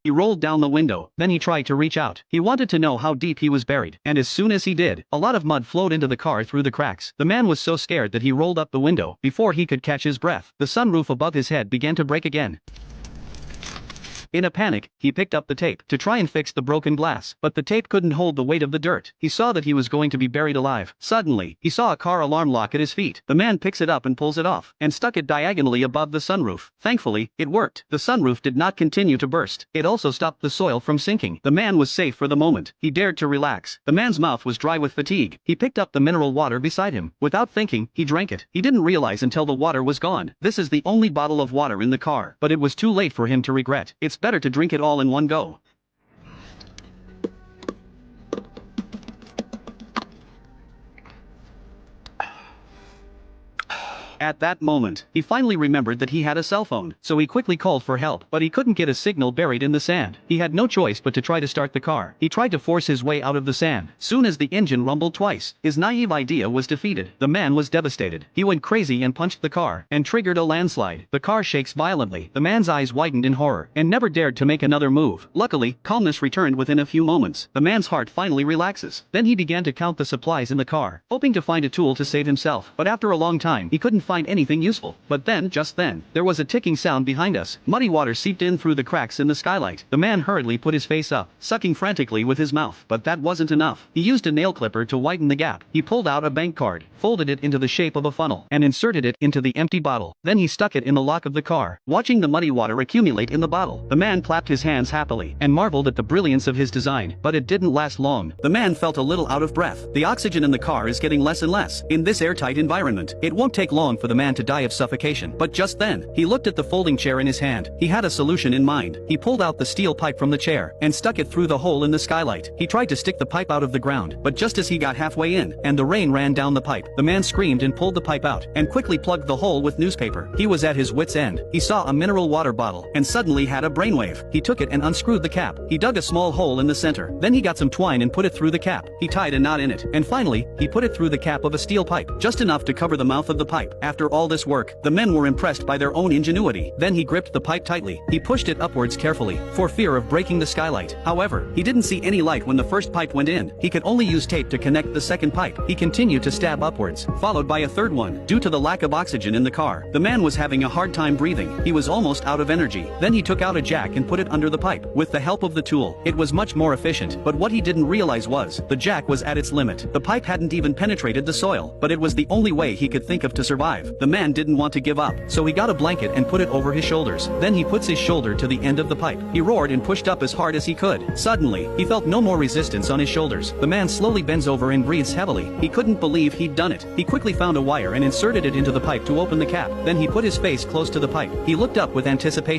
He rolled down the window, then he tried to reach out. He wanted to know how deep he was buried, and as soon as he did, a lot of mud flowed into the car through the cracks. The man was so scared that he rolled up the window before he could catch his breath. The sunroof above his head began to break again. In a panic, he picked up the tape to try and fix the broken glass, but the tape couldn't hold the weight of the dirt. He saw that he was going to be buried alive. Suddenly, he saw a car alarm lock at his feet. The man picks it up and pulls it off, and stuck it diagonally above the sunroof. Thankfully, it worked. The sunroof did not continue to burst. It also stopped the soil from sinking. The man was safe for the moment. He dared to relax. The man's mouth was dry with fatigue. He picked up the mineral water beside him. Without thinking, he drank it. He didn't realize until the water was gone. This is the only bottle of water in the car, but it was too late for him to regret. It's better to drink it all in one go. At that moment, he finally remembered that he had a cell phone, so he quickly called for help, but he couldn't get a signal buried in the sand. He had no choice but to try to start the car. He tried to force his way out of the sand. Soon as the engine rumbled twice, his naive idea was defeated. The man was devastated. He went crazy and punched the car, and triggered a landslide. The car shakes violently. The man's eyes widened in horror, and never dared to make another move. Luckily, calmness returned within a few moments. The man's heart finally relaxes. Then he began to count the supplies in the car, hoping to find a tool to save himself. But after a long time, he couldn't find anything useful. But then, just then, there was a ticking sound behind us. Muddy water seeped in through the cracks in the skylight. The man hurriedly put his face up, sucking frantically with his mouth. But that wasn't enough. He used a nail clipper to widen the gap. He pulled out a bank card, folded it into the shape of a funnel, and inserted it into the empty bottle. Then he stuck it in the lock of the car, watching the muddy water accumulate in the bottle. The man clapped his hands happily, and marveled at the brilliance of his design. But it didn't last long. The man felt a little out of breath. The oxygen in the car is getting less and less. In this airtight environment, it won't take long for the man to die of suffocation. But just then, he looked at the folding chair in his hand. He had a solution in mind. He pulled out the steel pipe from the chair, and stuck it through the hole in the skylight. He tried to stick the pipe out of the ground, but just as he got halfway in, and the rain ran down the pipe, the man screamed and pulled the pipe out, and quickly plugged the hole with newspaper. He was at his wit's end. He saw a mineral water bottle, and suddenly had a brainwave. He took it and unscrewed the cap. He dug a small hole in the center. Then he got some twine and put it through the cap. He tied a knot in it, and finally, he put it through the cap of a steel pipe, just enough to cover the mouth of the pipe. After all this work, the men were impressed by their own ingenuity. Then he gripped the pipe tightly. He pushed it upwards carefully, for fear of breaking the skylight. However, he didn't see any light when the first pipe went in. He could only use tape to connect the second pipe. He continued to stab upwards, followed by a third one. Due to the lack of oxygen in the car, the man was having a hard time breathing. He was almost out of energy. Then he took out a jack and put it under the pipe. With the help of the tool, it was much more efficient. But what he didn't realize was, the jack was at its limit. The pipe hadn't even penetrated the soil, but it was the only way he could think of to survive. The man didn't want to give up, so he got a blanket and put it over his shoulders. Then he puts his shoulder to the end of the pipe. He roared and pushed up as hard as he could. Suddenly, he felt no more resistance on his shoulders. The man slowly bends over and breathes heavily. He couldn't believe he'd done it. He quickly found a wire and inserted it into the pipe to open the cap. Then he put his face close to the pipe. He looked up with anticipation.